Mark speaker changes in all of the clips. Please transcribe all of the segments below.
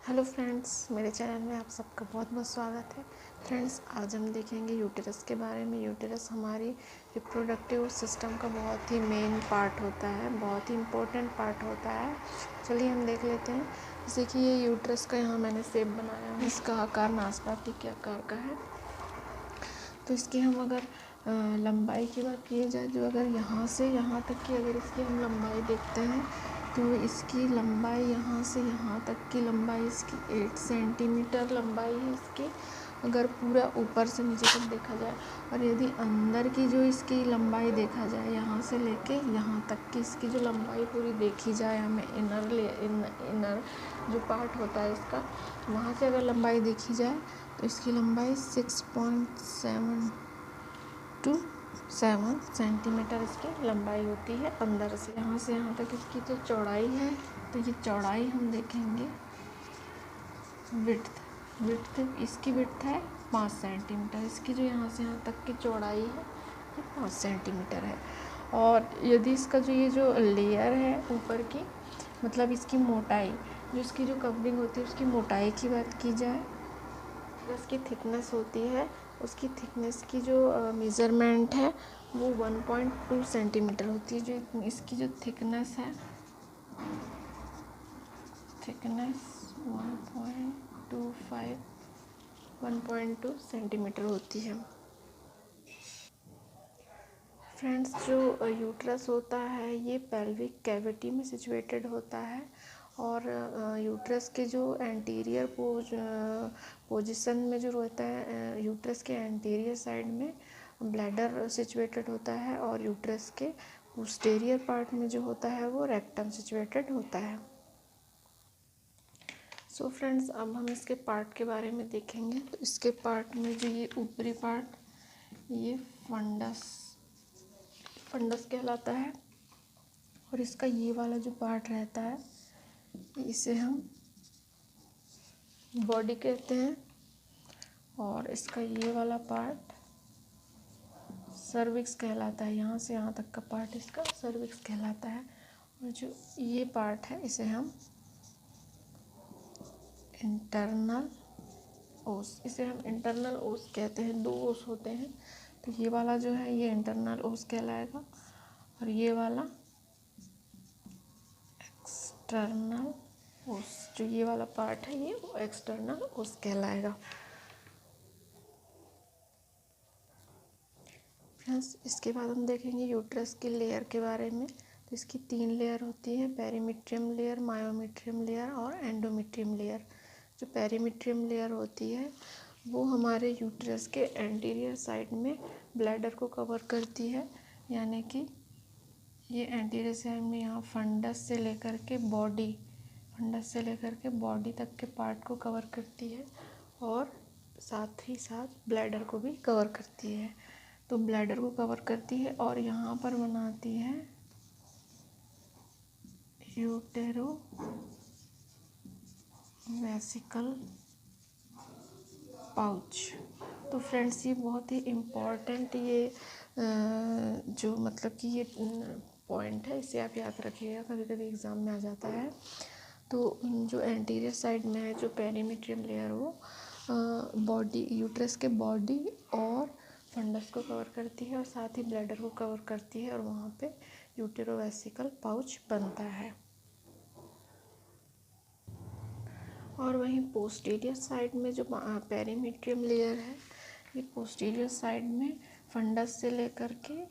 Speaker 1: Hello friends, मेरे channel में आप सबका बहुत बहुत स्वागत है। फ्रेंड्स, आज हम देखेंगे यूटेरस के बारे में। यूटेरस हमारी रिप्रोडक्टिव सिस्टम का बहुत ही मेन पार्ट होता है, बहुत ही इम्पोर्टेंट पार्ट होता है। चलिए हम देख लेते हैं। जैसे कि ये यूटेरस का यहाँ मैंने शेप बनाया है, इसका आकार नाशपाती के आकार का है। तो इसकी हम अगर लंबाई की बात की जाए, जो अगर यहाँ से यहाँ तक की अगर इसकी हम लंबाई देखते हैं तो इसकी लंबाई यहाँ से यहाँ तक की लंबाई इसकी 8 सेंटीमीटर लंबाई है इसकी, अगर पूरा ऊपर से नीचे तक देखा जाए। और यदि अंदर की जो इसकी लंबाई देखा जाए, यहाँ से लेके यहाँ तक की इसकी जो लंबाई पूरी देखी जाए, हमें इनर जो पार्ट होता है इसका, वहाँ से अगर लंबाई देखी जाए तो इसकी लंबाई 6.7 to 7 सेंटीमीटर इसकी लंबाई होती है अंदर से। यहाँ से यहाँ तक इसकी जो चौड़ाई है, तो ये चौड़ाई हम देखेंगे। विड्थ इसकी विड्थ है 5 सेंटीमीटर। इसकी जो यहाँ से यहाँ तक की चौड़ाई है ये 5 सेंटीमीटर है। और यदि इसका जो ये जो लेयर है ऊपर की, मतलब इसकी मोटाई, जो इसकी जो कवरिंग होती है उसकी मोटाई की बात की जाए, इसकी थिकनेस होती है, उसकी थिकनेस की जो मेज़रमेंट है वो 1.2 सेंटीमीटर होती है। जो इसकी जो थिकनेस है, थिकनेस 1.2 सेंटीमीटर होती है। फ्रेंड्स, जो यूट्रस होता है ये पेल्विक कैविटी में सिचुएटेड होता है। और यूट्रस के जो एंटीरियर पोजीशन में जो रहता है, यूट्रस के एंटीरियर साइड में ब्लैडर सिचुएटेड होता है, और यूट्रस के पोस्टीरियर पार्ट में जो होता है वो रेक्टम सिचुएटेड होता है। सो फ्रेंड्स, अब हम इसके पार्ट के बारे में देखेंगे। तो इसके पार्ट में जो ये ऊपरी पार्ट, ये फंडस कहलाता है। और इसका ये वाला जो पार्ट रहता है इसे हम बॉडी कहते हैं। और इसका ये वाला पार्ट सर्विक्स कहलाता है। यहाँ से यहाँ तक का पार्ट इसका सर्विक्स कहलाता है। और जो ये पार्ट है इसे हम इंटरनल ओस कहते हैं। 2 ओस होते हैं, तो ये वाला जो है ये इंटरनल ओस कहलाएगा, और ये वाला एक्सटर्नल ओस। जो ये वाला पार्ट है ये एक्सटर्नल ओस कहलाएगा। फ्रेंड्स, इसके बाद हम देखेंगे यूट्रस की लेयर के बारे में। तो इसकी 3 लेयर होती है, पेरीमीट्रियम लेयर, मायोमीट्रियम लेयर और एंडोमीट्रियम लेयर। जो पेरीमीट्रियम लेयर होती है वो हमारे यूट्रस के एंटीरियर साइड में ब्लैडर को कवर करती है, यानी कि ये एंटीरियर साइड में यहाँ फंडस से लेकर के बॉडी तक के पार्ट को कवर करती है, और साथ ही साथ ब्लैडर को भी कवर करती है। तो ब्लैडर को कवर करती है और यहाँ पर बनाती है यूटेरो वेसिकल पाउच। तो फ्रेंड्स, ये बहुत ही इम्पॉर्टेंट ये जो मतलब कि ये पॉइंट है, इसे आप याद रखिएगा, कभी कभी एग्ज़ाम में आ जाता है। तो जो एंटीरियर साइड में है, जो पेरीमीट्रियम लेयर, वो बॉडी, यूट्रस के बॉडी और फंडस को कवर करती है, और साथ ही ब्लैडर को कवर करती है, और वहाँ पे यूटेरोवेसिकल पाउच बनता है। और वहीं पोस्टीरियर साइड में जो पेरीमीट्रियम लेयर है, ये पोस्टीरियर साइड में फंडस से लेकर के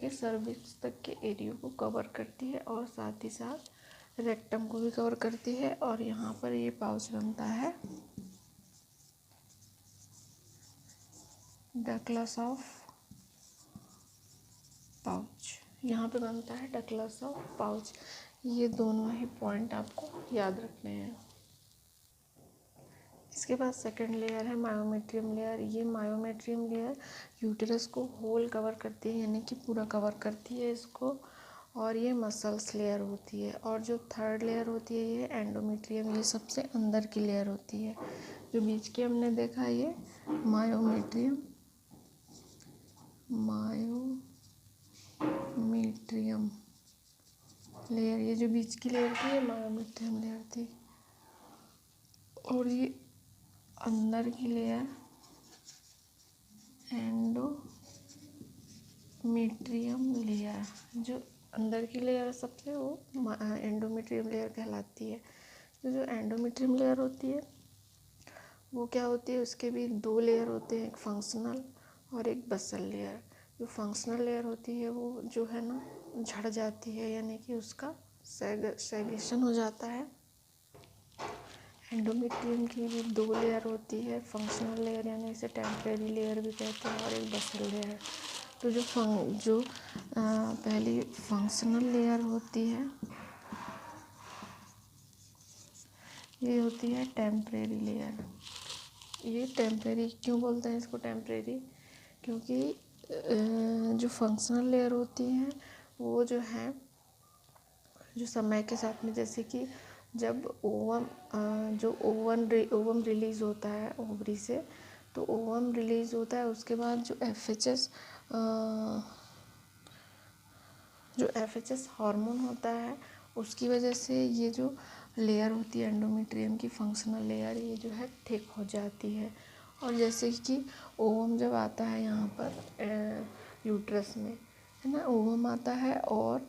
Speaker 1: सर्विक्स तक के एरिया को कवर करती है, और साथ ही साथ रेक्टम को भी कवर करती है। और यहाँ पर ये पाउच बनता है डगलस ऑफ पाउच। यहाँ पे बनता है डगलस ऑफ पाउच। ये दोनों ही पॉइंट आपको याद रखने हैं। इसके बाद सेकंड लेयर है मायोमेट्रियम लेयर। ये मायोमेट्रियम लेयर यूटेरस को होल कवर करती है, यानी कि पूरा कवर करती है इसको, और ये मसल्स लेयर होती है। और जो थर्ड लेयर होती है ये एंडोमेट्रियम, ये सबसे अंदर की लेयर होती है। जो बीच की हमने देखा ये मायोमेट्रियम लेयर, ये जो बीच की लेयर थी ये मायोमेट्रियम लेयर थी, और ये अंदर की लेयर एंडोमेट्रियम लेयर, जो अंदर की लेयर सबसे वो एंडोमेट्रियम लेयर कहलाती है। तो जो एंडोमेट्रियम लेयर होती है वो क्या होती है, उसके भी दो लेयर होते हैं, एक फंक्शनल और एक बसल लेयर। जो फंक्शनल लेयर होती है वो जो है ना झड़ जाती है, यानी कि उसका सेगेशन हो जाता है। एंडोमेट्रियम की भी दो लेयर होती है, फंक्शनल लेयर यानी इसे टेम्परेरी लेयर भी कहते हैं, और एक बसल लेयर। तो जो पहली फंक्शनल लेयर होती है ये होती है टेम्परेरी लेयर। ये टेम्परेरी क्यों बोलते हैं इसको टेम्परेरी, क्योंकि जो फंक्शनल लेयर होती हैं वो जो है जो समय के साथ में, जैसे कि जब ओवम रिलीज़ होता है ओवरी से, तो ओवम रिलीज़ होता है उसके बाद जो FHS हार्मोन होता है उसकी वजह से ये जो लेयर होती है एंडोमेट्रियम की फंक्शनल लेयर, ये जो है थिक हो जाती है। और जैसे कि ओवम जब आता है यहाँ पर यूट्रस में, है ना, ओवम आता है, और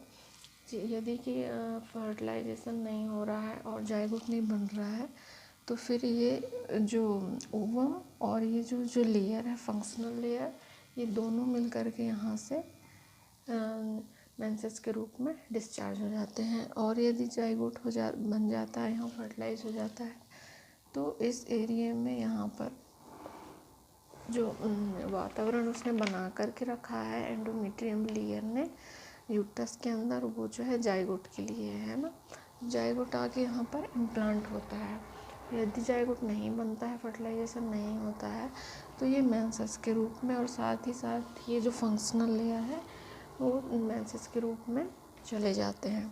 Speaker 1: यदि कि फर्टिलाइजेशन नहीं हो रहा है और जाइगोट नहीं बन रहा है, तो फिर ये जो ओवम और ये जो लेयर है फंक्शनल लेयर, ये दोनों मिल कर के यहाँ से मेंसेस के रूप में डिस्चार्ज हो जाते हैं। और यदि जाइगोट बन जाता है, यहाँ फर्टिलाइज हो जाता है, तो इस एरिया में यहाँ पर जो वातावरण उसने बना करके रखा है एंडोमेट्रियम लेयर ने यूट्रस के अंदर, वो जो है जाइगोट के लिए है ना। जाइगोट आके यहाँ पर इम्प्लांट होता है। यदि जाइगोट नहीं बनता है, फर्टिलाइजेशन नहीं होता है, तो ये मेंसेस के रूप में, और साथ ही साथ ये जो फंक्शनल लेयर है वो मेंसेस के रूप में चले जाते हैं,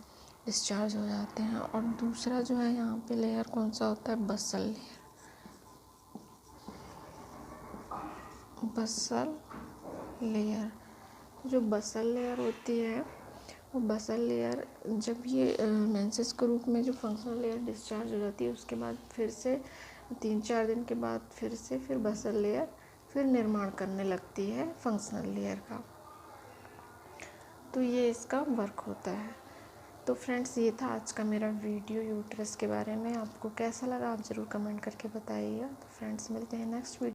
Speaker 1: डिस्चार्ज हो जाते हैं। और दूसरा जो है यहाँ पे लेयर कौन सा होता है, बसल लेयर। बसल लेयर, जो बसल लेयर होती है वो बसल लेयर जब ये मेंसेस के रूप में जो फंक्शनल लेयर डिस्चार्ज हो जाती है, उसके बाद फिर से 3-4 दिन के बाद फिर बसल लेयर फिर निर्माण करने लगती है फंक्शनल लेयर का। तो ये इसका वर्क होता है। तो फ्रेंड्स, ये था आज का मेरा वीडियो यूट्रस के बारे में। आपको कैसा लगा आप ज़रूर कमेंट करके बताइएगा। तो फ्रेंड्स, मिलते हैं नेक्स्ट वीडियो।